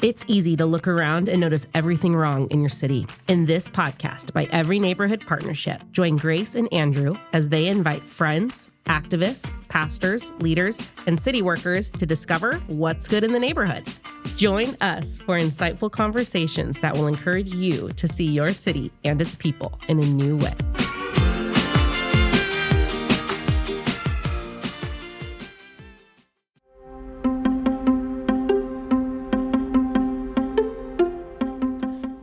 It's easy to look around and notice everything wrong in your city. In this podcast by Every Neighborhood Partnership, join Grace and Andrew as they invite friends, activists, pastors, leaders, and city workers to discover what's good in the neighborhood. Join us for insightful conversations that will encourage you to see your city and its people in a new way.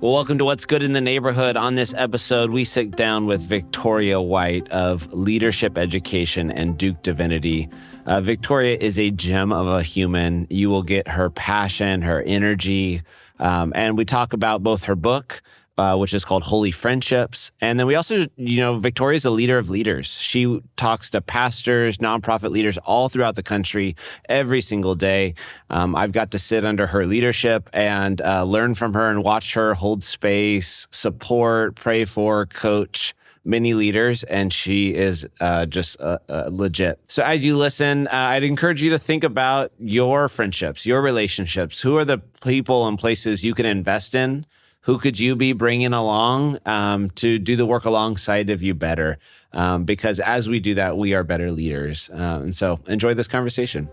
Well, welcome to What's Good in the Neighborhood. On this episode, we sit down with Victoria White of Leadership Education and Duke Divinity. Victoria is a gem of a human. You will get her passion, her energy, and we talk about both her book, which is called Holy Friendships. And then we also, Victoria's a leader of leaders. She talks to pastors, nonprofit leaders all throughout the country every single day. I've got to sit under her leadership and learn from her and watch her hold space, support, pray for, coach many leaders, and she is just legit. So as you listen, I'd encourage you to think about your friendships, your relationships. Who are the people and places you can invest in? Who could you be bringing along to do the work alongside of you better? Because as we do that, we are better leaders. And so enjoy this conversation.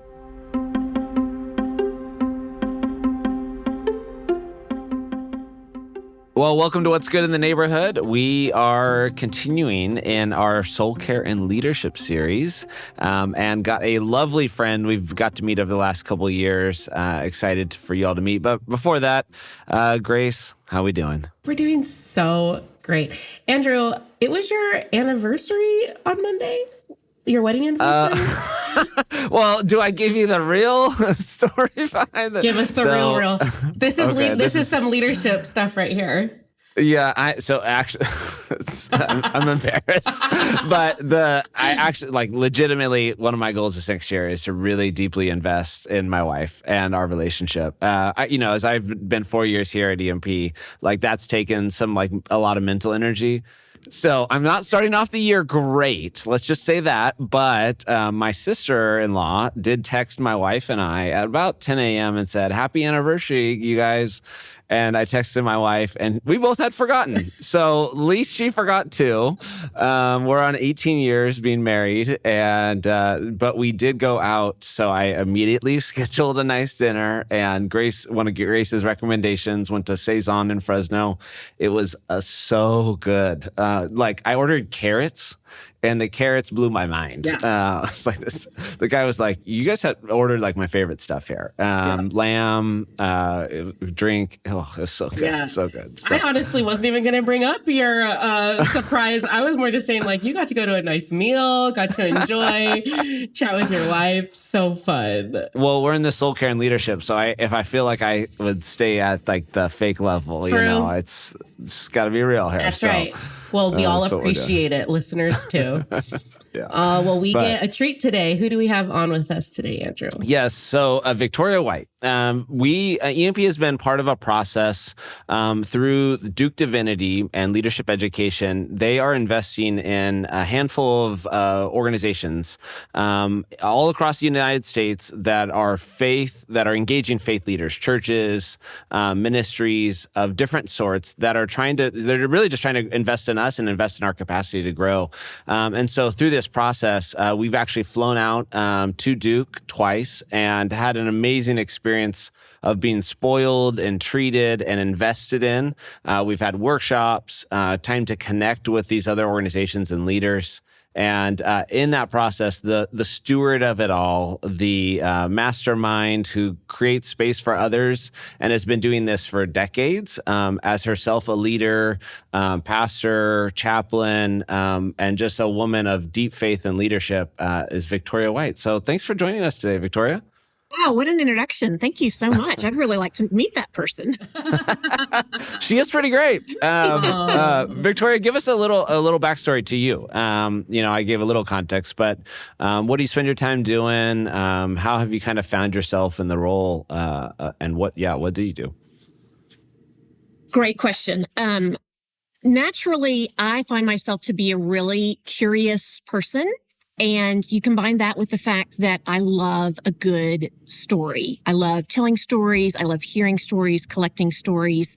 Well, welcome to What's Good in the Neighborhood. We are continuing in our Soul Care and Leadership series and got a lovely friend we've got to meet over the last couple of years. Excited for you all to meet. But before that, Grace, how we doing? We're doing so great. Andrew, it was your anniversary on Monday? Your wedding anniversary? Well, do I give you the real story behind it? Give us the real. This is this is some leadership stuff right here. Yeah, I'm embarrassed, but I actually legitimately one of my goals this next year is to really deeply invest in my wife and our relationship. As I've been 4 years here at EMP, that's taken a lot of mental energy. So I'm not starting off the year great. Let's just say that. But my sister-in-law did text my wife and I at about 10 a.m. and said, "Happy anniversary, you guys." And I texted my wife, and we both had forgotten. So at least she forgot too. We're on 18 years being married, and but we did go out. So I immediately scheduled a nice dinner. And one of Grace's recommendations, went to Saison in Fresno. It was so good. I ordered carrots. And the carrots blew my mind. Yeah. It's like this. The guy was like, "You guys had ordered my favorite stuff here: lamb, drink." Oh, it was so good, so good. So. I honestly wasn't even going to bring up your surprise. I was more just saying, you got to go to a nice meal, got to enjoy, chat with your wife. So fun. Well, we're in the soul care and leadership, so if I feel like I would stay at the fake level, True. It's just got to be real here. That's right. Well, we all appreciate it, listeners too. Yeah. We get a treat today. Who do we have on with us today, Andrew? Yes. So Victoria White. EMP has been part of a process through Duke Divinity and Leadership Education. They are investing in a handful of organizations all across the United States that are engaging faith leaders, churches, ministries of different sorts that are they're really just trying to invest in us and invest in our capacity to grow. And so through this process, we've actually flown out to Duke twice and had an amazing experience of being spoiled and treated and invested in. We've had workshops, time to connect with these other organizations and leaders. And in that process, the steward of it all, the mastermind who creates space for others and has been doing this for decades, as herself a leader, pastor, chaplain, and just a woman of deep faith and leadership, is Victoria White. So thanks for joining us today, Victoria. Wow, what an introduction. Thank you so much. I'd really like to meet that person. She is pretty great. Victoria, give us a little backstory to you. I gave a little context, but what do you spend your time doing? How have you kind of found yourself in the role? And what do you do? Great question. Naturally, I find myself to be a really curious person. And you combine that with the fact that I love a good story. I love telling stories. I love hearing stories, collecting stories.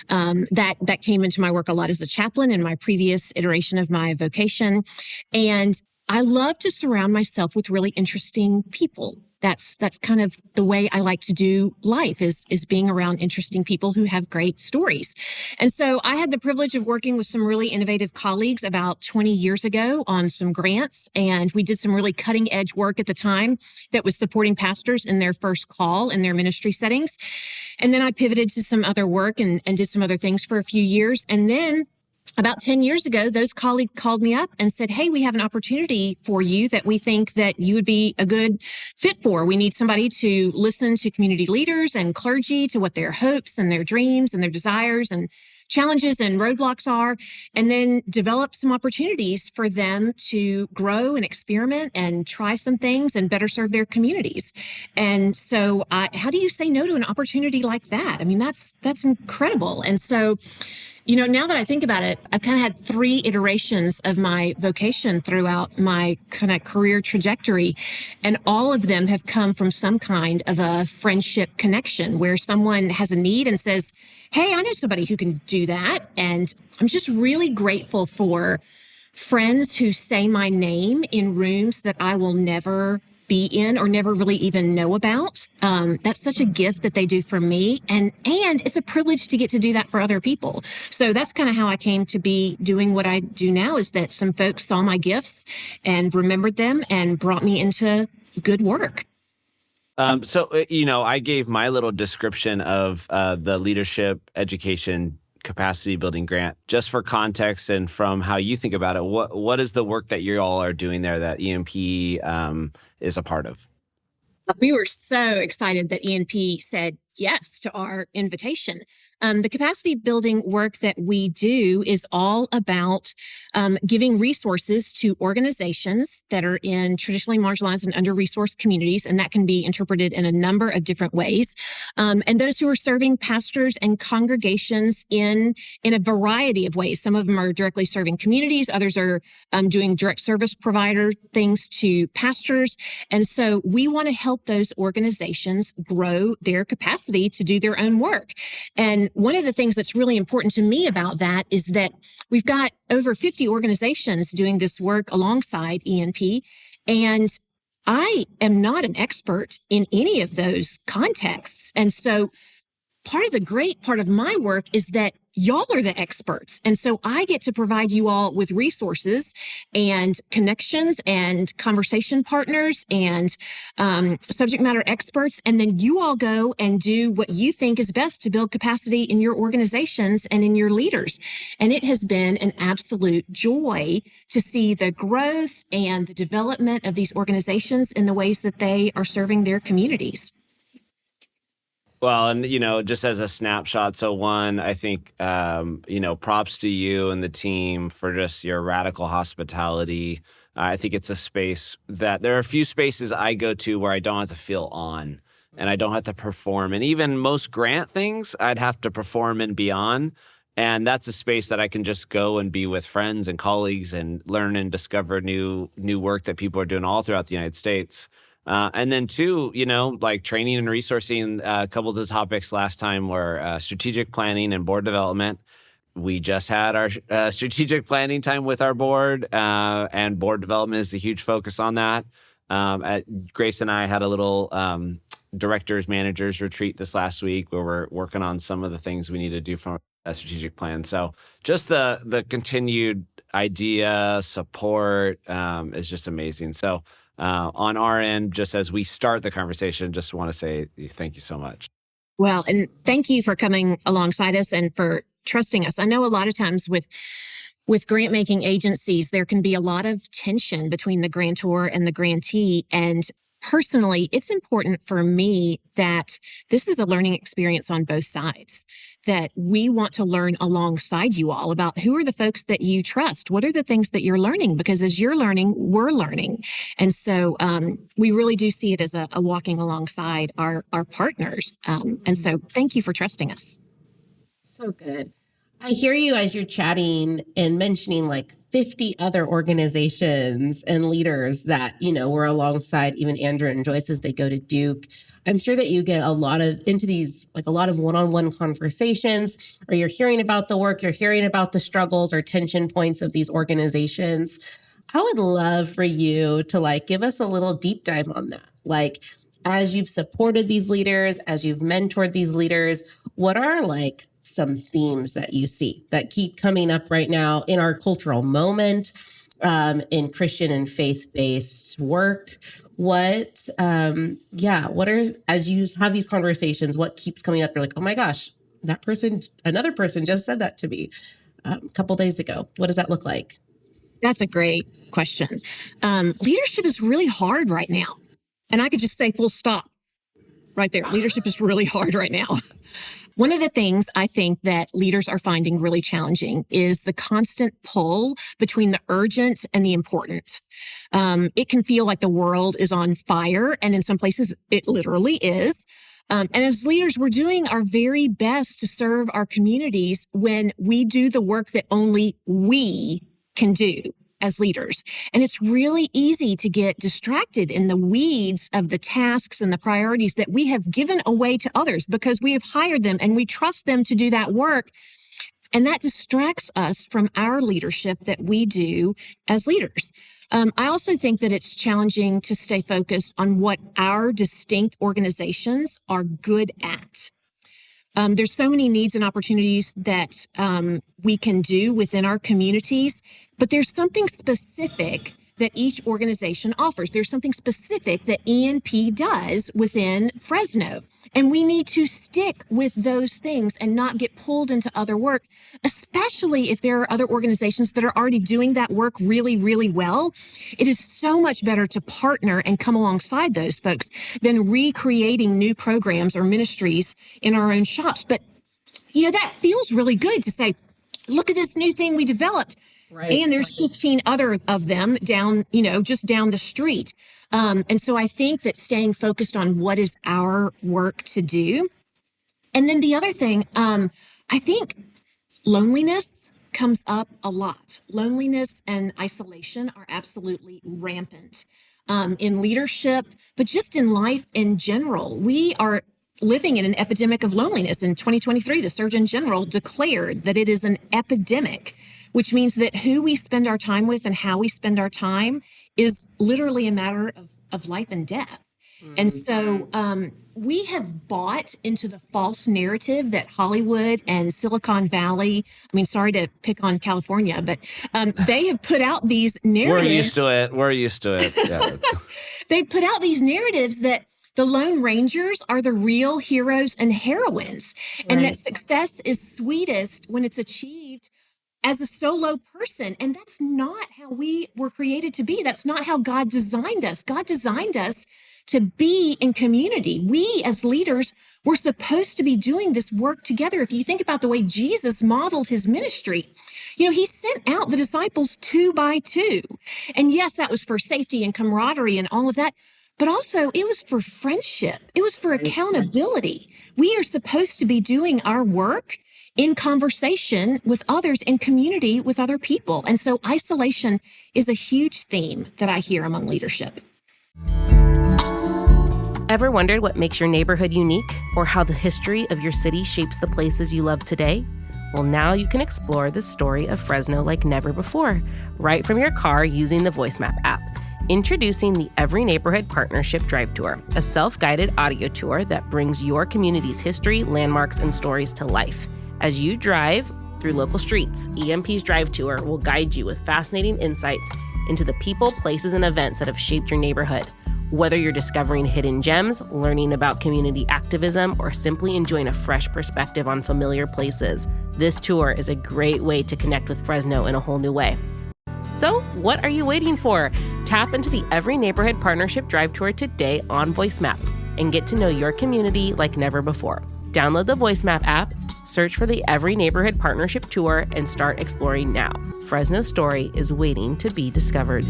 That came into my work a lot as a chaplain in my previous iteration of my vocation. And I love to surround myself with really interesting people. That's kind of the way I like to do life is being around interesting people who have great stories. And so I had the privilege of working with some really innovative colleagues about 20 years ago on some grants. And we did some really cutting edge work at the time that was supporting pastors in their first call in their ministry settings. And then I pivoted to some other work and did some other things for a few years. And then about 10 years ago, those colleagues called me up and said, hey, we have an opportunity for you that we think that you would be a good fit for. We need somebody to listen to community leaders and clergy, to what their hopes and their dreams and their desires and challenges and roadblocks are, and then develop some opportunities for them to grow and experiment and try some things and better serve their communities. And so how do you say no to an opportunity like that? I mean, that's incredible. And so, now that I think about it, I've kind of had 3 iterations of my vocation throughout my kind of career trajectory. And all of them have come from some kind of a friendship connection where someone has a need and says, hey, I know somebody who can do that. And I'm just really grateful for friends who say my name in rooms that I will never be in or never really even know about. That's such a gift that they do for me. And it's a privilege to get to do that for other people. So that's kind of how I came to be doing what I do now, is that some folks saw my gifts and remembered them and brought me into good work. I gave my little description of the leadership education capacity building grant just for context and from how you think about it. What is the work that you all are doing there that EMP is a part of? We were so excited that ENP said yes to our invitation. The capacity building work that we do is all about giving resources to organizations that are in traditionally marginalized and under-resourced communities, and that can be interpreted in a number of different ways. And those who are serving pastors and congregations in a variety of ways. Some of them are directly serving communities, others are doing direct service provider things to pastors. And so we want to help those organizations grow their capacity to do their own work. And one of the things that's really important to me about that is that we've got over 50 organizations doing this work alongside ENP. And I am not an expert in any of those contexts. And so the great part of my work is that y'all are the experts. And so I get to provide you all with resources and connections and conversation partners and subject matter experts. And then you all go and do what you think is best to build capacity in your organizations and in your leaders. And it has been an absolute joy to see the growth and the development of these organizations in the ways that they are serving their communities. Well, and, just as a snapshot, so one, I think, props to you and the team for just your radical hospitality. I think it's a space that there are a few spaces I go to where I don't have to feel on and I don't have to perform. And even most grant things, I'd have to perform and be on. And that's a space that I can just go and be with friends and colleagues and learn and discover new work that people are doing all throughout the United States. And then 2, like training and resourcing. A couple of the topics last time were strategic planning and board development. We just had our strategic planning time with our board, and board development is a huge focus on that. Grace and I had a little directors, managers retreat this last week where we're working on some of the things we need to do from a strategic plan. So just the continued idea, support is just amazing. So on our end, just as we start the conversation, just want to say thank you so much. Well, and thank you for coming alongside us and for trusting us. I know a lot of times with grant making agencies, there can be a lot of tension between the grantor and the grantee. And personally, it's important for me that this is a learning experience on both sides, that we want to learn alongside you all about who are the folks that you trust. What are the things that you're learning? Because as you're learning, we're learning. And so we really do see it as a walking alongside our partners. And so thank you for trusting us. So good. I hear you as you're chatting and mentioning like 50 other organizations and leaders that, were alongside even Andrew and Joyce as they go to Duke. I'm sure that you get a lot of one-on-one conversations, or you're hearing about the work, you're hearing about the struggles or tension points of these organizations. I would love for you to give us a little deep dive on that. As you've supported these leaders, as you've mentored these leaders, what are some themes that you see that keep coming up right now in our cultural moment, in Christian and faith-based work? What are, as you have these conversations, what keeps coming up? You're like, oh my gosh, another person just said that to me a couple days ago. What does that look like? That's a great question. Leadership is really hard right now. And I could just say full stop right there. Leadership is really hard right now. One of the things I think that leaders are finding really challenging is the constant pull between the urgent and the important. It can feel like the world is on fire, and in some places it literally is. And as leaders, we're doing our very best to serve our communities when we do the work that only we can do as leaders. And it's really easy to get distracted in the weeds of the tasks and the priorities that we have given away to others because we have hired them and we trust them to do that work. And that distracts us from our leadership that we do as leaders. I also think that it's challenging to stay focused on what our distinct organizations are good at. There's so many needs and opportunities that we can do within our communities, but there's something specific that each organization offers. There's something specific that ENP does within Fresno, and we need to stick with those things and not get pulled into other work, especially if there are other organizations that are already doing that work really, really well. It is so much better to partner and come alongside those folks than recreating new programs or ministries in our own shops. But, that feels really good to say, look at this new thing we developed. Right. And there's 15 other of them down, just down the street. And so I think that staying focused on what is our work to do. And then the other thing, I think loneliness comes up a lot. Loneliness and isolation are absolutely rampant in leadership, but just in life in general. We are living in an epidemic of loneliness. In 2023, the Surgeon General declared that it is an epidemic, which means that who we spend our time with and how we spend our time is literally a matter of life and death. Mm-hmm. And so we have bought into the false narrative that Hollywood and Silicon Valley, sorry to pick on California, but they have put out these narratives. We're used to it. Yeah. They put out these narratives that the Lone Rangers are the real heroes and heroines, right, and that success is sweetest when it's achieved as a solo person. And that's not how we were created to be. That's not how God designed us. God designed us to be in community. We as leaders, we're supposed to be doing this work together. If you think about the way Jesus modeled his ministry, he sent out the disciples 2 by 2. And yes, that was for safety and camaraderie and all of that. But also it was for friendship. It was for accountability. We are supposed to be doing our work in conversation with others, in community with other people. And so isolation is a huge theme that I hear among leadership. Ever wondered what makes your neighborhood unique, or how the history of your city shapes the places you love today? Well, now you can explore the story of Fresno like never before, right from your car using the VoiceMap app. Introducing the Every Neighborhood Partnership Drive Tour, a self-guided audio tour that brings your community's history, landmarks, and stories to life. As you drive through local streets, EMP's Drive Tour will guide you with fascinating insights into the people, places, and events that have shaped your neighborhood. Whether you're discovering hidden gems, learning about community activism, or simply enjoying a fresh perspective on familiar places, this tour is a great way to connect with Fresno in a whole new way. So what are you waiting for? Tap into the Every Neighborhood Partnership Drive Tour today on VoiceMap and get to know your community like never before. Download the VoiceMap app, search for the Every Neighborhood Partnership Tour, and start exploring now. Fresno's story is waiting to be discovered.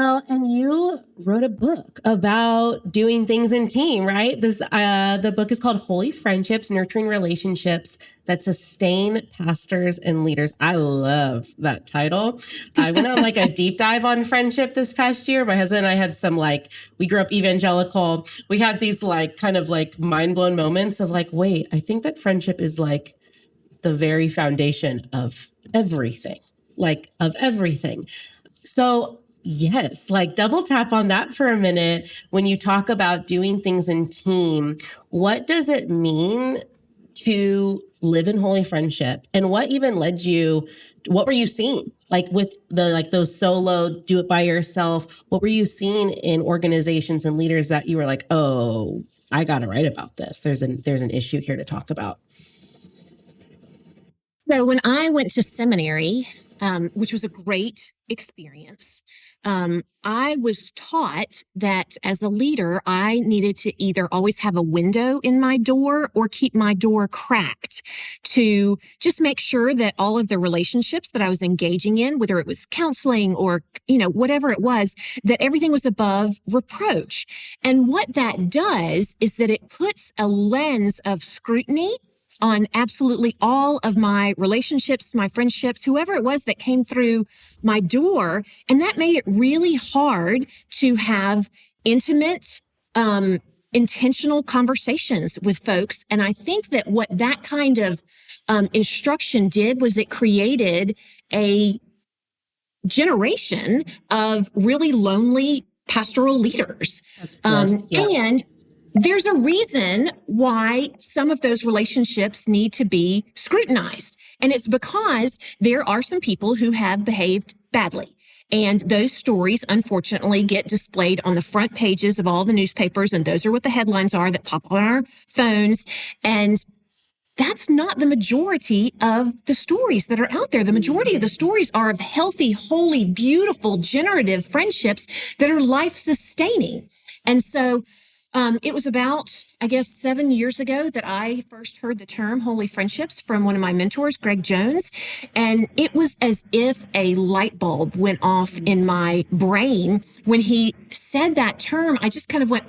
Well, and you wrote a book about doing things in team, right? The book is called Holy Friendships, Nurturing Relationships That Sustain Pastors and Leaders. I love that title. I went on like a deep dive on friendship this past year. My husband and I had some we grew up evangelical. We had these kind of mind blown moments of wait, I think that friendship is the very foundation of everything, of everything. So yes, double tap on that for a minute. When you talk about doing things in team, what does it mean to live in holy friendship? And what even led you, what were you seeing? With those solo, do it by yourself, what were you seeing in organizations and leaders that you were oh, I got to write about this. There's an issue here to talk about. So when I went to seminary, which was a great experience, I was taught that as a leader, I needed to either always have a window in my door or keep my door cracked to just make sure that all of the relationships that I was engaging in, whether it was counseling or, whatever it was, that everything was above reproach. And what that does is that it puts a lens of scrutiny on absolutely all of my relationships, my friendships, whoever it was that came through my door. And that made it really hard to have intimate, intentional conversations with folks. And I think that what that kind of instruction did was it created a generation of really lonely pastoral leaders. That's good. Yeah. And there's a reason why some of those relationships need to be scrutinized. And it's because there are some people who have behaved badly. And those stories, unfortunately, get displayed on the front pages of all the newspapers. And those are what the headlines are that pop up on our phones. And that's not the majority of the stories that are out there. The majority of the stories are of healthy, holy, beautiful, generative friendships that are life-sustaining. And so it was about, I guess, 7 years ago that I first heard the term holy friendships from one of my mentors, Greg Jones. And it was as if a light bulb went off in my brain. When he said that term, I just kind of went,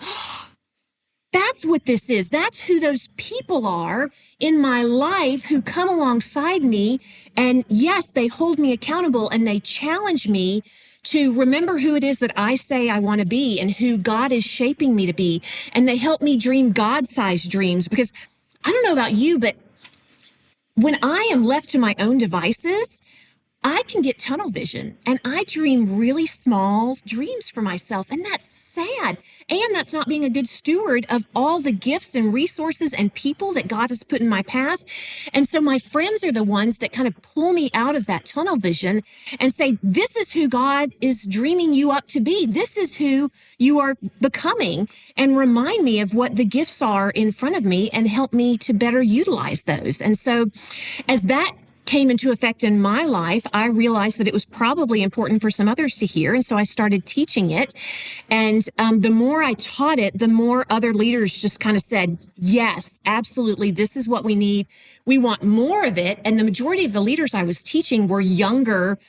that's what this is. That's who those people are in my life who come alongside me. And yes, they hold me accountable and they challenge me to remember who it is that I say I want to be and who God is shaping me to be. And they help me dream God-sized dreams, because I don't know about you, but when I am left to my own devices, I can get tunnel vision and I dream really small dreams for myself. And that's sad. And that's not being a good steward of all the gifts and resources and people that God has put in my path. And so my friends are the ones that kind of pull me out of that tunnel vision and say, this is who God is dreaming you up to be. This is who you are becoming, and remind me of what the gifts are in front of me and help me to better utilize those. And so as that came into effect in my life, I realized that it was probably important for some others to hear. And so I started teaching it. And the more I taught it, the more other leaders just kind of said, yes, absolutely, this is what we need. We want more of it. And the majority of the leaders I was teaching were younger,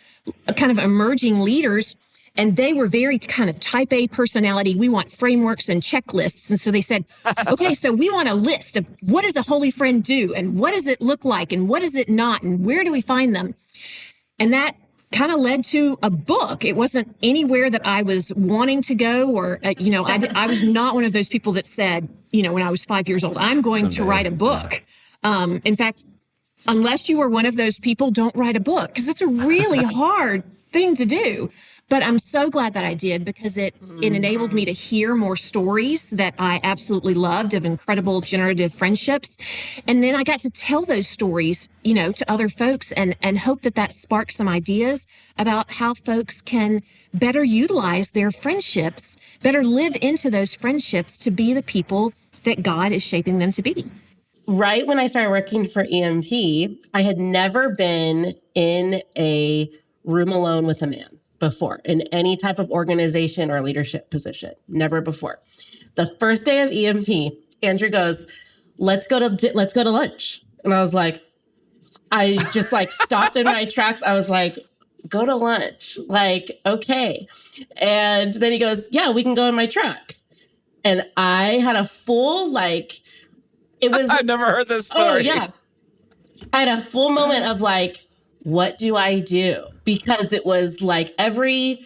kind of emerging leaders. And they were very kind of type A personality. We want frameworks and checklists. And so they said, okay, so we want a list of what does a holy friend do? And what does it look like? And what is it not? And where do we find them? And that kind of led to a book. It wasn't anywhere that I was wanting to go, or, I was not one of those people that said, when I was 5 years old, I'm going to write a book. Yeah. In fact, unless you are one of those people, don't write a book, because it's a really hard thing to do. But I'm so glad that I did, because it enabled me to hear more stories that I absolutely loved of incredible generative friendships. And then I got to tell those stories, to other folks, and hope that sparked some ideas about how folks can better utilize their friendships, better live into those friendships to be the people that God is shaping them to be. Right when I started working for EMP, I had never been in a room alone with a man before in any type of organization or leadership position. Never before. The first day of EMP, Andrew goes, let's go to lunch. And I was like, I just stopped in my tracks. I was like, go to lunch. Like, okay. And then he goes, yeah, we can go in my truck. And I had a full, like, it was. I've never heard this story. Oh, yeah. I had a full moment of like, what do I do? Because it was like everything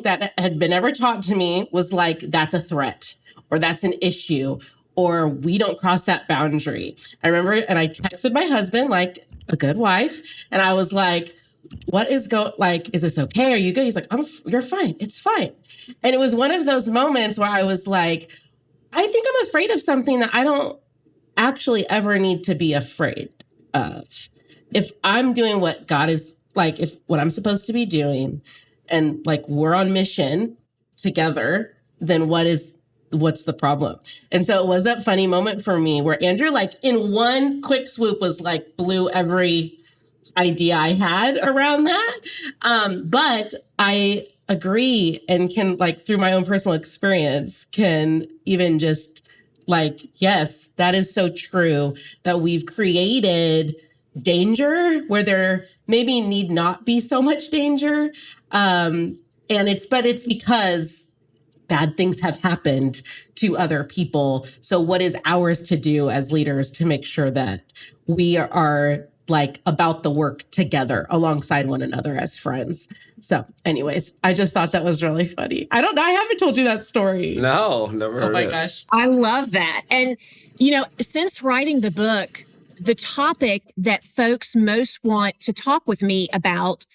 that had been ever taught to me was like, that's a threat or that's an issue or we don't cross that boundary. I remember, and I texted my husband like a good wife, and I was like, what is is this okay? Are you good? He's like, you're fine. It's fine. And it was one of those moments where I was like, I think I'm afraid of something that I don't actually ever need to be afraid of. If I'm doing what God is like, if what I'm supposed to be doing and like we're on mission together, then what's the problem? And so it was that funny moment for me where Andrew, like in one quick swoop, was like blew every idea I had around that. But I agree and can, like, through my own personal experience, can even just like, yes, that is so true that we've created danger where there maybe need not be so much danger. But it's because bad things have happened to other people. So what is ours to do as leaders to make sure that we are like about the work together alongside one another as friends? So anyways, I just thought that was really funny. I haven't told you that story. No, never heard it. Oh my gosh. I love that. And, since writing the book, the topic that folks most want to talk with me about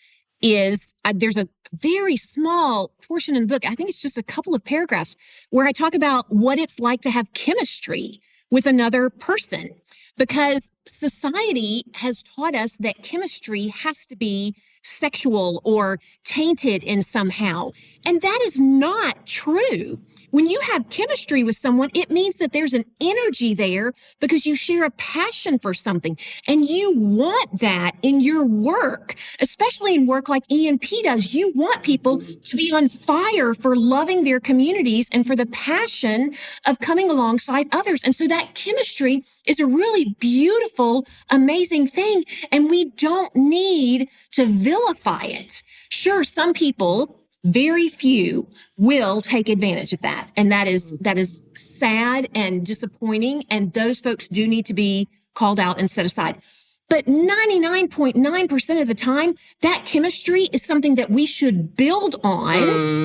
is there's a very small portion in the book. I think it's just a couple of paragraphs where I talk about what it's like to have chemistry with another person, because society has taught us that chemistry has to be sexual or tainted in somehow. And that is not true. When you have chemistry with someone, it means that there's an energy there because you share a passion for something and you want that in your work, especially in work like E&P does. You want people to be on fire for loving their communities and for the passion of coming alongside others. And so that chemistry is a really beautiful, amazing thing. And we don't need to vilify it. Sure, some people, very few, will take advantage of that. And that is sad and disappointing. And those folks do need to be called out and set aside. But 99.9% of the time, that chemistry is something that we should build on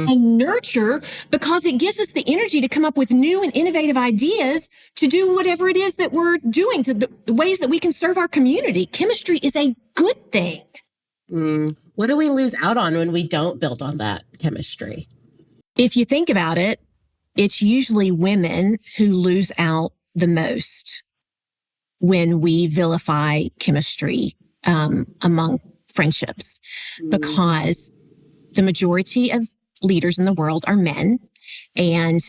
and nurture, because it gives us the energy to come up with new and innovative ideas to do whatever it is that we're doing, to the ways that we can serve our community. Chemistry is a good thing. What do we lose out on when we don't build on that chemistry? If you think about it, it's usually women who lose out the most when we vilify chemistry among friendships, because the majority of leaders in the world are men. And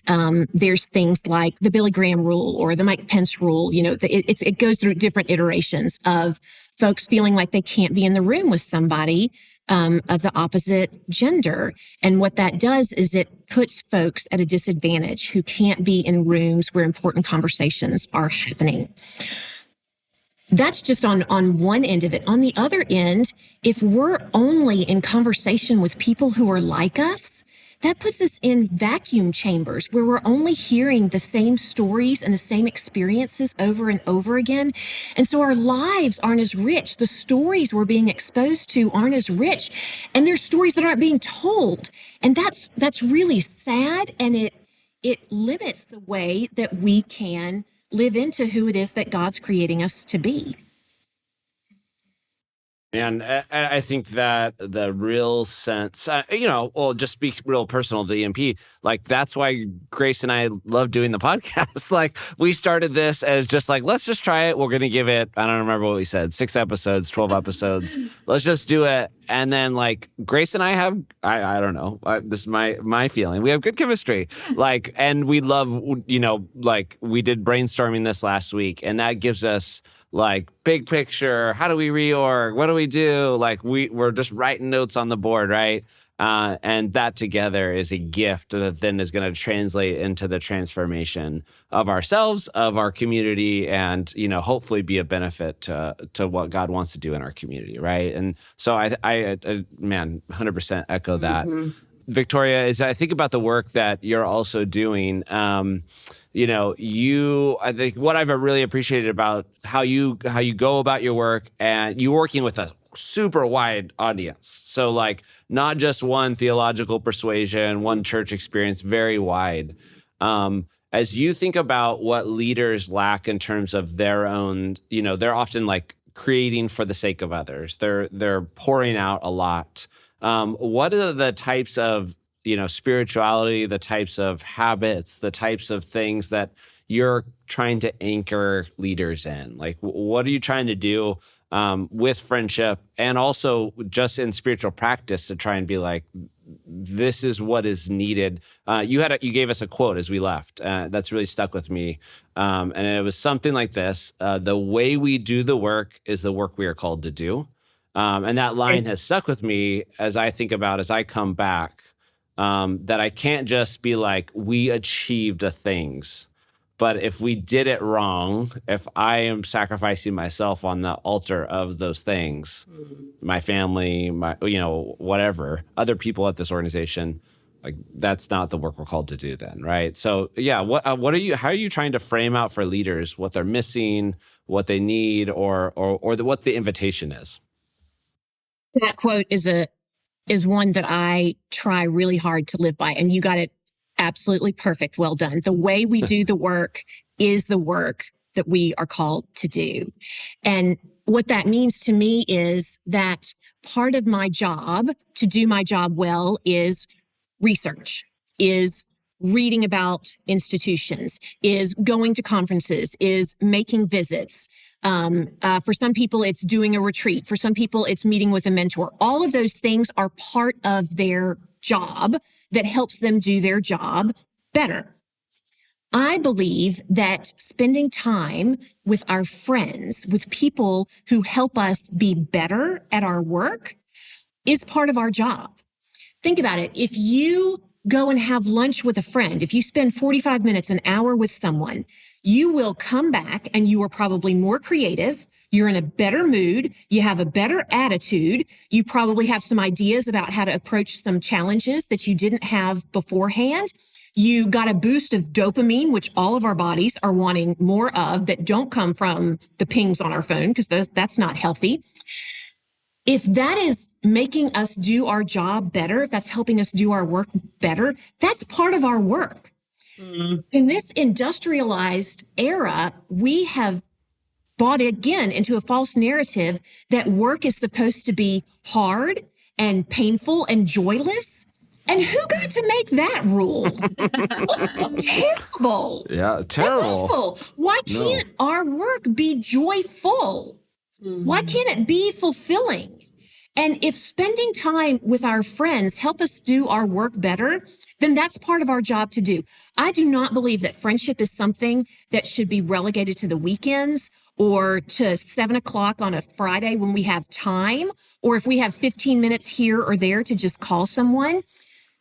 there's things like the Billy Graham rule or the Mike Pence rule. It goes through different iterations of folks feeling like they can't be in the room with somebody of the opposite gender. And what that does is it puts folks at a disadvantage who can't be in rooms where important conversations are happening. That's just on one end of it. On the other end, if we're only in conversation with people who are like us, that puts us in vacuum chambers where we're only hearing the same stories and the same experiences over and over again. And so our lives aren't as rich. The stories we're being exposed to aren't as rich. And there's stories that aren't being told. And that's really sad. And it limits the way that we can live into who it is that God's creating us to be. And I think that the real sense, just speak real personal to EMP, like that's why Grace and I love doing the podcast. Like we started this as just like, let's just try it. We're going to give it, I don't remember what we said, 6 episodes, 12 episodes. Let's just do it. And then like Grace and I have, I don't know, this is my feeling. We have good chemistry. Like, and we love, like we did brainstorming this last week, and that gives us like big picture, how do we reorg? What do we do? Like we're just writing notes on the board, right? And that together is a gift that then is going to translate into the transformation of ourselves, of our community, and, hopefully be a benefit to what God wants to do in our community, right? And so I 100% echo that. Mm-hmm. Victoria, as I think about the work that you're also doing, I think what I've really appreciated about how you go about your work, and you working with a super wide audience. So like not just one theological persuasion, one church experience, very wide. As you think about what leaders lack in terms of their own, they're often like creating for the sake of others. They're pouring out a lot. What are the types of, spirituality, the types of habits, the types of things that you're trying to anchor leaders in? Like, what are you trying to do with friendship and also just in spiritual practice to try and be like, this is what is needed? You gave us a quote as we left that's really stuck with me. And it was something like this: the way we do the work is the work we are called to do. And that line has stuck with me as I think about, as I come back, that I can't just be like, we achieved the things, but if we did it wrong, if I am sacrificing myself on the altar of those things, my family, whatever, other people at this organization, like that's not the work we're called to do then, right? So yeah, how are you trying to frame out for leaders what they're missing, what they need, or what the invitation is? That quote is one that I try really hard to live by, and you got it absolutely perfect. Well done. The way we do the work is the work that we are called to do. And what that means to me is that part of my job, to do my job well, is research, is reading about institutions, is going to conferences, is making visits. For some people, it's doing a retreat. For some people, it's meeting with a mentor. All of those things are part of their job that helps them do their job better. I believe that spending time with our friends, with people who help us be better at our work, is part of our job. Think about it. If you go and have lunch with a friend, if you spend 45 minutes, an hour with someone, you will come back and you are probably more creative. You're in a better mood. You have a better attitude. You probably have some ideas about how to approach some challenges that you didn't have beforehand. You got a boost of dopamine, which all of our bodies are wanting more of, that don't come from the pings on our phone, because that's not healthy. If that is making us do our job better, if that's helping us do our work better, that's part of our work. Mm. In this industrialized era, we have bought again into a false narrative that work is supposed to be hard and painful and joyless. And who got to make that rule? That's terrible. Yeah, terrible. That's awful. Why can't our work be joyful? Mm-hmm. Why can't it be fulfilling? And if spending time with our friends help us do our work better, then that's part of our job to do. I do not believe that friendship is something that should be relegated to the weekends or to 7 o'clock on a Friday when we have time, or if we have 15 minutes here or there to just call someone.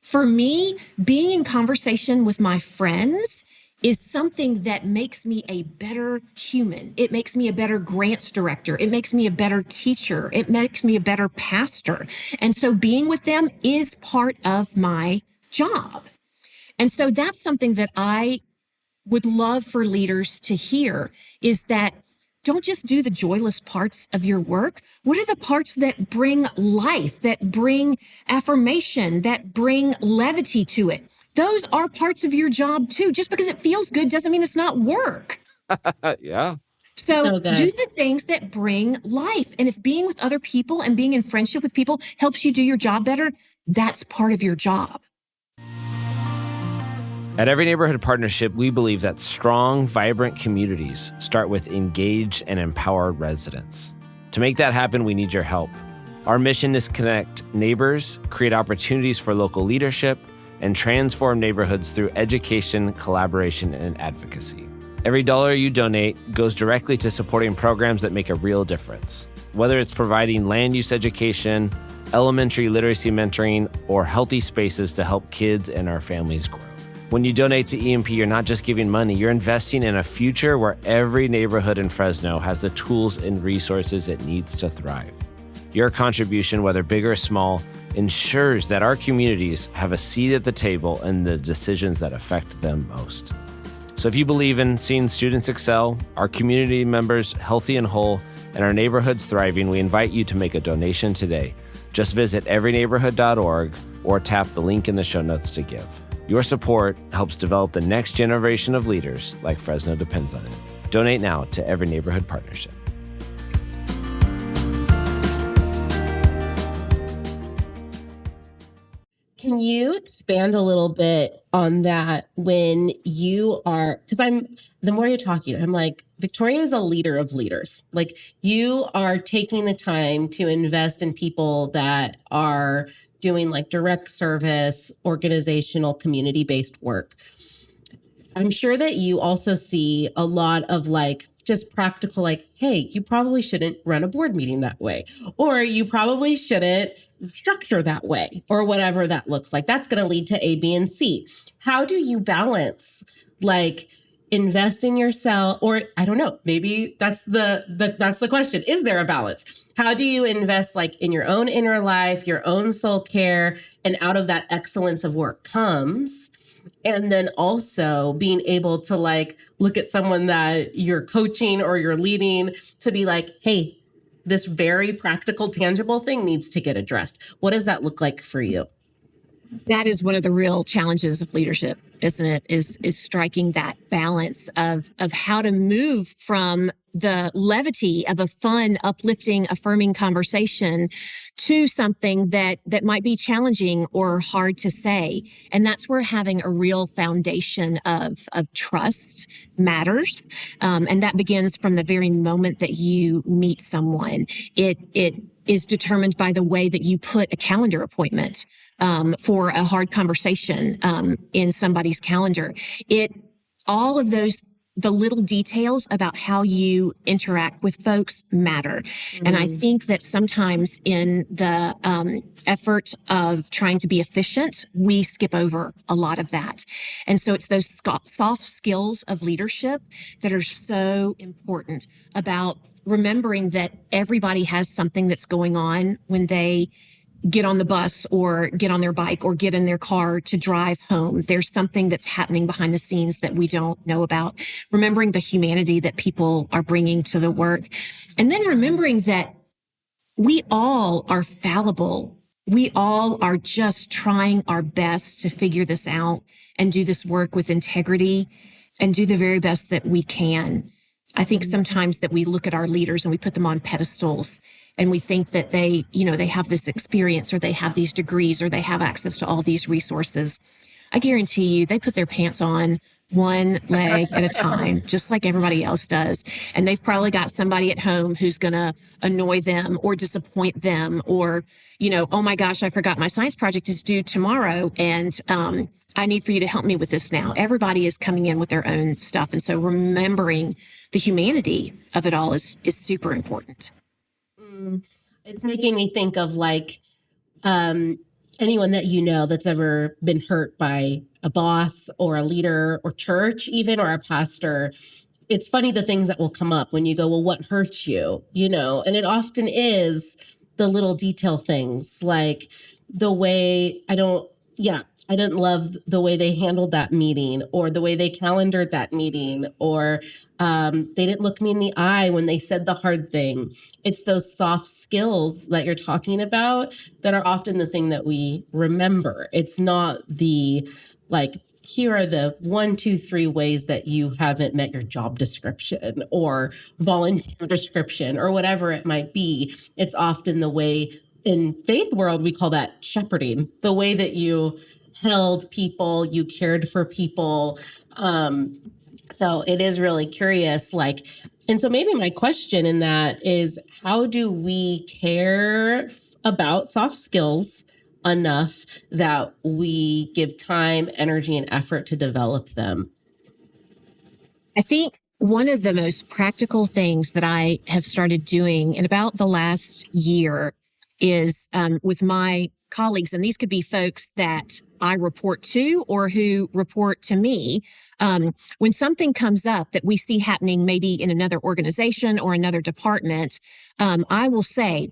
For me, being in conversation with my friends is something that makes me a better human. It makes me a better grants director. It makes me a better teacher. It makes me a better pastor. And so being with them is part of my job. And so that's something that I would love for leaders to hear, is that don't just do the joyless parts of your work. What are the parts that bring life, that bring affirmation, that bring levity to it? Those are parts of your job too. Just because it feels good doesn't mean it's not work. Yeah. So do the things that bring life. And if being with other people and being in friendship with people helps you do your job better, that's part of your job. At Every Neighborhood Partnership, we believe that strong, vibrant communities start with engaged and empowered residents. To make that happen, we need your help. Our mission is to connect neighbors, create opportunities for local leadership, and transform neighborhoods through education, collaboration, and advocacy. Every dollar you donate goes directly to supporting programs that make a real difference. Whether it's providing land use education, elementary literacy mentoring, or healthy spaces to help kids and our families grow. When you donate to EMP, you're not just giving money, you're investing in a future where every neighborhood in Fresno has the tools and resources it needs to thrive. Your contribution, whether big or small, ensures that our communities have a seat at the table in the decisions that affect them most. So if you believe in seeing students excel, our community members healthy and whole, and our neighborhoods thriving, we invite you to make a donation today. Just visit everyneighborhood.org or tap the link in the show notes to give. Your support helps develop the next generation of leaders like Fresno depends on it. Donate now to Every Neighborhood Partnership. Can you expand a little bit on that when you are, because the more you're talking, I'm like, Victoria is a leader of leaders. Like, you are taking the time to invest in people that are doing like direct service, organizational, community-based work. I'm sure that you also see a lot of like just practical, like, hey, you probably shouldn't run a board meeting that way, or you probably shouldn't structure that way, or whatever that looks like. That's going to lead to A, B, and C. How do you balance like invest in yourself? Or I don't know, maybe that's the question. Is there a balance? How do you invest like in your own inner life, your own soul care, and out of that excellence of work comes? And then also being able to like look at someone that you're coaching or you're leading to be like, hey, this very practical, tangible thing needs to get addressed. What does that look like for you? That is one of the real challenges of leadership, isn't it? Is striking that balance of how to move from the levity of a fun, uplifting, affirming conversation to something that might be challenging or hard to say. And that's where having a real foundation of trust matters. And that begins from the very moment that you meet someone. It is determined by the way that you put a calendar appointment for a hard conversation in somebody's calendar. All of those, the little details about how you interact with folks matter. And I think that sometimes in the effort of trying to be efficient, we skip over a lot of that. And so it's those soft skills of leadership that are so important about remembering that everybody has something that's going on when they get on the bus or get on their bike or get in their car to drive home. There's something that's happening behind the scenes that we don't know about. Remembering the humanity that people are bringing to the work. And then remembering that we all are fallible. We all are just trying our best to figure this out and do this work with integrity and do the very best that we can. I think sometimes that we look at our leaders and we put them on pedestals and we think that they have this experience or they have these degrees or they have access to all these resources. I guarantee you they put their pants on one leg at a time, just like everybody else does. And they've probably got somebody at home who's going to annoy them or disappoint them or, oh my gosh, I forgot my science project is due tomorrow. And I need for you to help me with this now. Everybody is coming in with their own stuff. And so remembering the humanity of it all is super important. It's making me think of like anyone that that's ever been hurt by a boss or a leader or church even or a pastor. It's funny the things that will come up when you go, well, what hurts you? And it often is the little detail things like the way I didn't love the way they handled that meeting or the way they calendared that meeting or they didn't look me in the eye when they said the hard thing. It's those soft skills that you're talking about that are often the thing that we remember. It's not the like, here are the 1, 2, 3 ways that you haven't met your job description or volunteer description or whatever it might be. It's often the way in faith world, we call that shepherding, the way that you held people, you cared for people. So it is really curious, and so maybe my question in that is, how do we care about soft skills enough that we give time, energy, and effort to develop them? I think one of the most practical things that I have started doing in about the last year is with my colleagues, and these could be folks that I report to or who report to me. When something comes up that we see happening maybe in another organization or another department, I will say,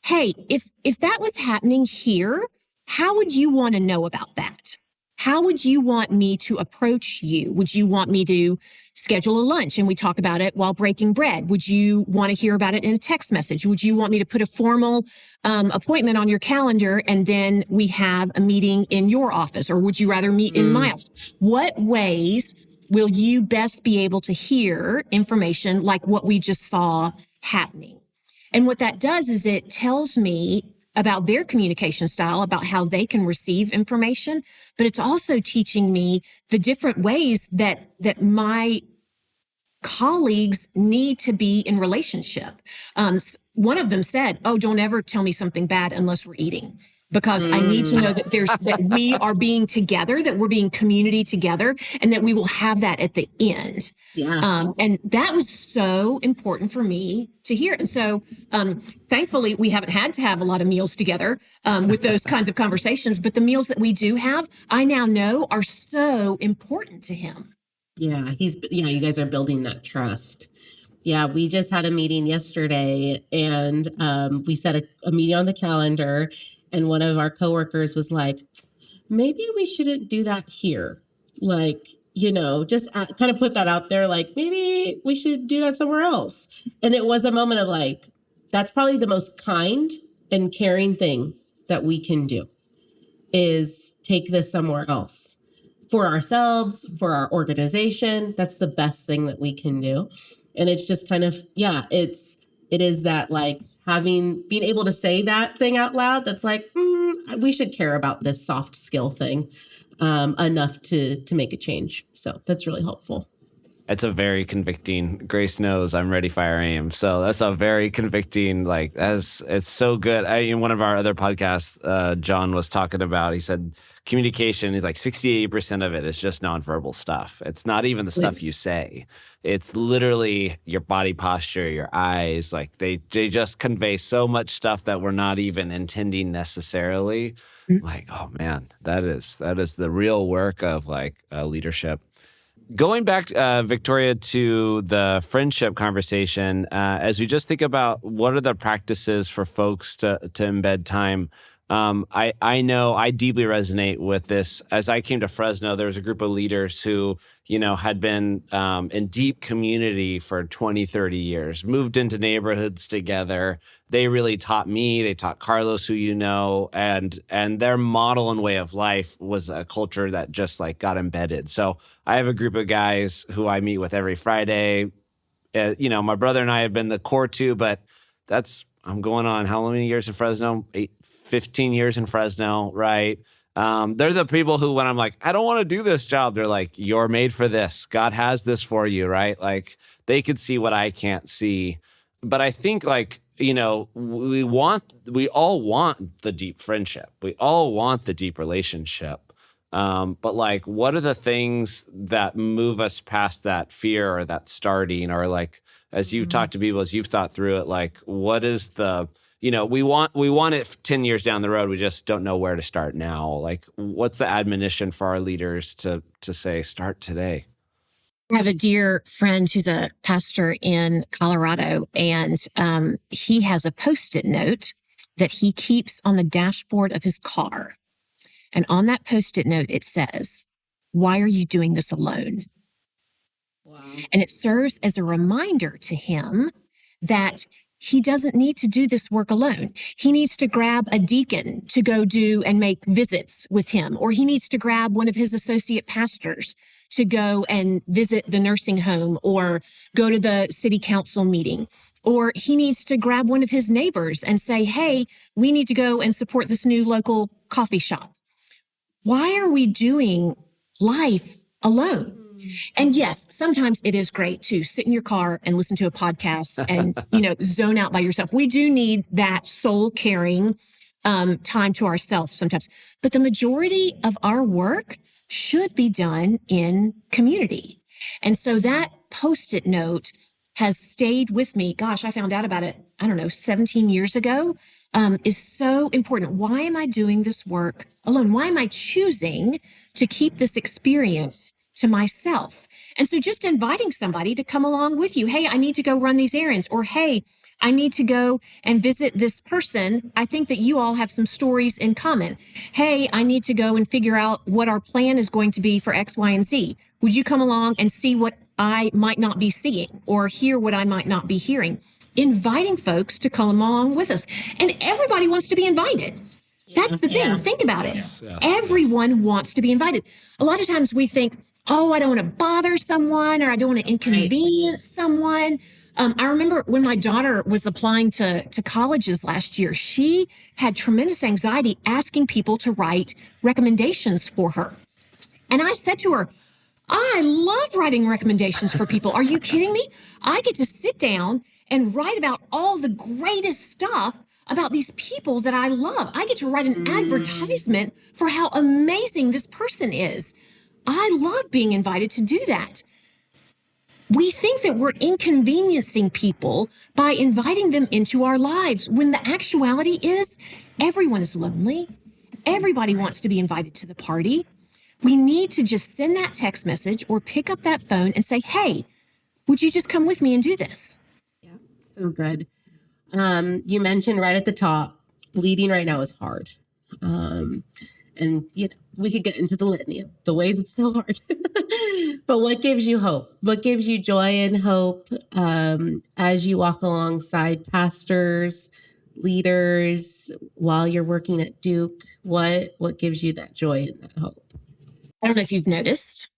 hey, if that was happening here, how would you want to know about that? How would you want me to approach you? Would you want me to schedule a lunch and we talk about it while breaking bread? Would you want to hear about it in a text message? Would you want me to put a formal appointment on your calendar and then we have a meeting in your office? Or would you rather meet in my office? What ways will you best be able to hear information like what we just saw happening? And what that does is it tells me about their communication style, about how they can receive information, but it's also teaching me the different ways that my colleagues need to be in relationship. One of them said, "Oh, don't ever tell me something bad unless we're eating, because I need to know that that we are being together, that we're being community together, and that we will have that at the end." Yeah. And that was so important for me to hear. And so, thankfully, we haven't had to have a lot of meals together with those kinds of conversations. But the meals that we do have, I now know are so important to him. Yeah, you guys are building that trust. Yeah, we just had a meeting yesterday and we set a meeting on the calendar, and one of our coworkers was like, maybe we shouldn't do that here. Like, just kind of put that out there, like maybe we should do that somewhere else. And it was a moment of like, that's probably the most kind and caring thing that we can do is take this somewhere else for ourselves, for our organization. That's the best thing that we can do. And it's just kind of, it is that like being able to say that thing out loud. That's like, we should care about this soft skill thing enough to make a change. So that's really helpful. It's a very convicting. Grace knows I'm ready, fire, aim. So that's a very convicting, it's so good. In one of our other podcasts, John was talking about, he said, communication is like 68% of it is just nonverbal stuff. It's not even the stuff you say. It's literally your body posture, your eyes. Like they just convey so much stuff that we're not even intending necessarily. Like, oh man, that is the real work of leadership. Going back, Victoria, to the friendship conversation, as we just think about what are the practices for folks to embed time, I know I deeply resonate with this. As I came to Fresno, there was a group of leaders who, had been in deep community for 20, 30 years, moved into neighborhoods together. They really taught me, they taught Carlos, who and their model and way of life was a culture that just got embedded. So I have a group of guys who I meet with every Friday. My brother and I have been the core two, but I'm going on how many years in Fresno? 15 years in Fresno, right? They're the people who, when I'm like, I don't want to do this job, they're like, you're made for this. God has this for you, right? Like they could see what I can't see. But I think we all want the deep friendship. We all want the deep relationship. But what are the things that move us past that fear or that starting, or as you've talked to people, as you've thought through it, what is we want it 10 years down the road. We just don't know where to start now. What's the admonition for our leaders to say, start today? I have a dear friend who's a pastor in Colorado, and he has a Post-it note that he keeps on the dashboard of his car. And on that Post-it note, it says, "Why are you doing this alone?" Wow. And it serves as a reminder to him that he doesn't need to do this work alone. He needs to grab a deacon to go do and make visits with him, or he needs to grab one of his associate pastors to go and visit the nursing home or go to the city council meeting. Or he needs to grab one of his neighbors and say, hey, we need to go and support this new local coffee shop. Why are we doing life alone? And yes, sometimes it is great to sit in your car and listen to a podcast and, zone out by yourself. We do need that soul caring time to ourselves sometimes. But the majority of our work should be done in community. And so that Post-it note has stayed with me. Gosh, I found out about it, 17 years ago, is so important. Why am I doing this work alone? Why am I choosing to keep this experience to myself? And so just inviting somebody to come along with you. Hey, I need to go run these errands. Or, hey, I need to go and visit this person. I think that you all have some stories in common. Hey, I need to go and figure out what our plan is going to be for X, Y, and Z. Would you come along and see what I might not be seeing or hear what I might not be hearing? Inviting folks to come along with us. And everybody wants to be invited. That's the thing. Think about it. Everyone wants to be invited. A lot of times we think, oh, I don't want to bother someone or I don't want to inconvenience someone. I remember when my daughter was applying to colleges last year, she had tremendous anxiety asking people to write recommendations for her. And I said to her, I love writing recommendations for people. Are you kidding me? I get to sit down and write about all the greatest stuff about these people that I love. I get to write an advertisement for how amazing this person is. I love being invited to do that. We think that we're inconveniencing people by inviting them into our lives, when the actuality is everyone is lonely. Everybody wants to be invited to the party. We need to just send that text message or pick up that phone and say, hey, would you just come with me and do this? Yeah, so good. You mentioned right at the top, leading right now is hard. And we could get into the litany of the ways it's so hard. But what gives you hope? What gives you joy and hope as you walk alongside pastors, leaders, while you're working at Duke? What gives you that joy and that hope? I don't know if you've noticed,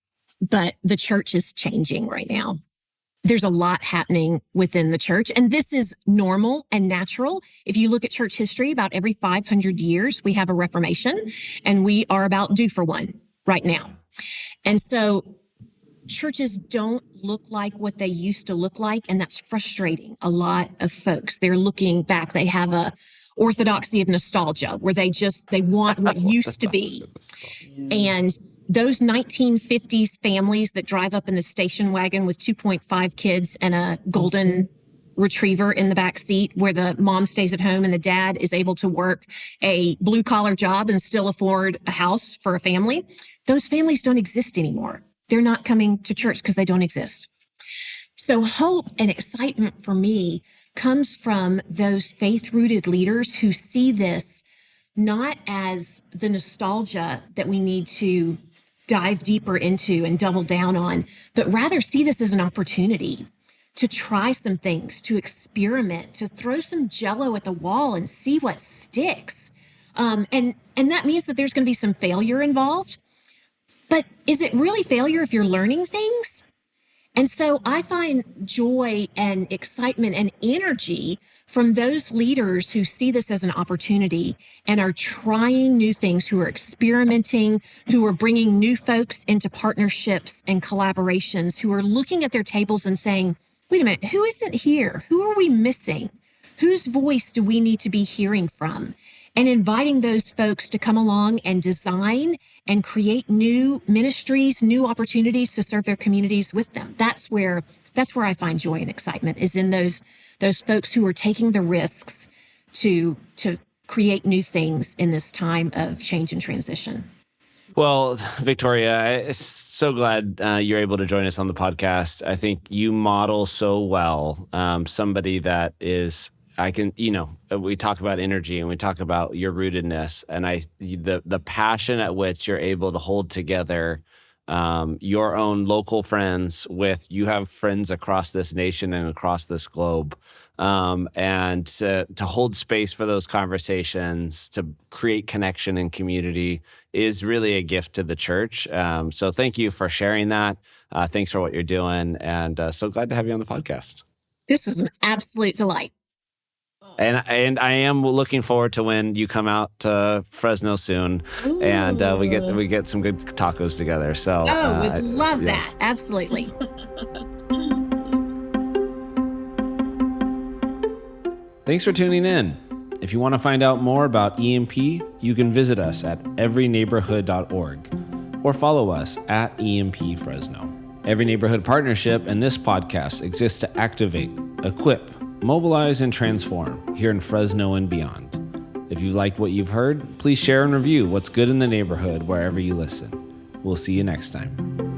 but the church is changing right now. There's a lot happening within the church, and this is normal and natural. If you look at church history, about every 500 years, we have a reformation, and we are about due for one right now. And so churches don't look like what they used to look like, and that's frustrating a lot of folks. They're looking back. They have a orthodoxy of nostalgia where they want what used to be. And those 1950s families that drive up in the station wagon with 2.5 kids and a golden retriever in the back seat, where the mom stays at home and the dad is able to work a blue collar job and still afford a house for a family, those families don't exist anymore. They're not coming to church because they don't exist. So hope and excitement for me comes from those faith-rooted leaders who see this not as the nostalgia that we need to dive deeper into and double down on, but rather see this as an opportunity to try some things, to experiment, to throw some Jell-O at the wall and see what sticks. And that means that there's going to be some failure involved. But is it really failure if you're learning things? And so I find joy and excitement and energy from those leaders who see this as an opportunity and are trying new things, who are experimenting, who are bringing new folks into partnerships and collaborations, who are looking at their tables and saying, wait a minute, who isn't here? Who are we missing? Whose voice do we need to be hearing from? And inviting those folks to come along and design and create new ministries, new opportunities to serve their communities with them. That's where I find joy and excitement, is in those folks who are taking the risks to create new things in this time of change and transition. Well, Victoria, I'm so glad you're able to join us on the podcast. I think you model so well somebody that is, we talk about energy and we talk about your rootedness, and the passion at which you're able to hold together your own local friends with, you have friends across this nation and across this globe, and to hold space for those conversations, to create connection and community is really a gift to the church. So thank you for sharing that. Thanks for what you're doing, and so glad to have you on the podcast. This was an absolute delight. And I am looking forward to when you come out to Fresno soon. Ooh. And we get some good tacos together. So we'd love that. Absolutely. Thanks for tuning in. If you want to find out more about EMP, you can visit us at everyneighborhood.org or follow us at EMP Fresno. Every Neighborhood Partnership and this podcast exists to activate, equip, mobilize, and transform here in Fresno and beyond. If you liked what you've heard, please share and review what's good in the neighborhood wherever you listen. We'll see you next time.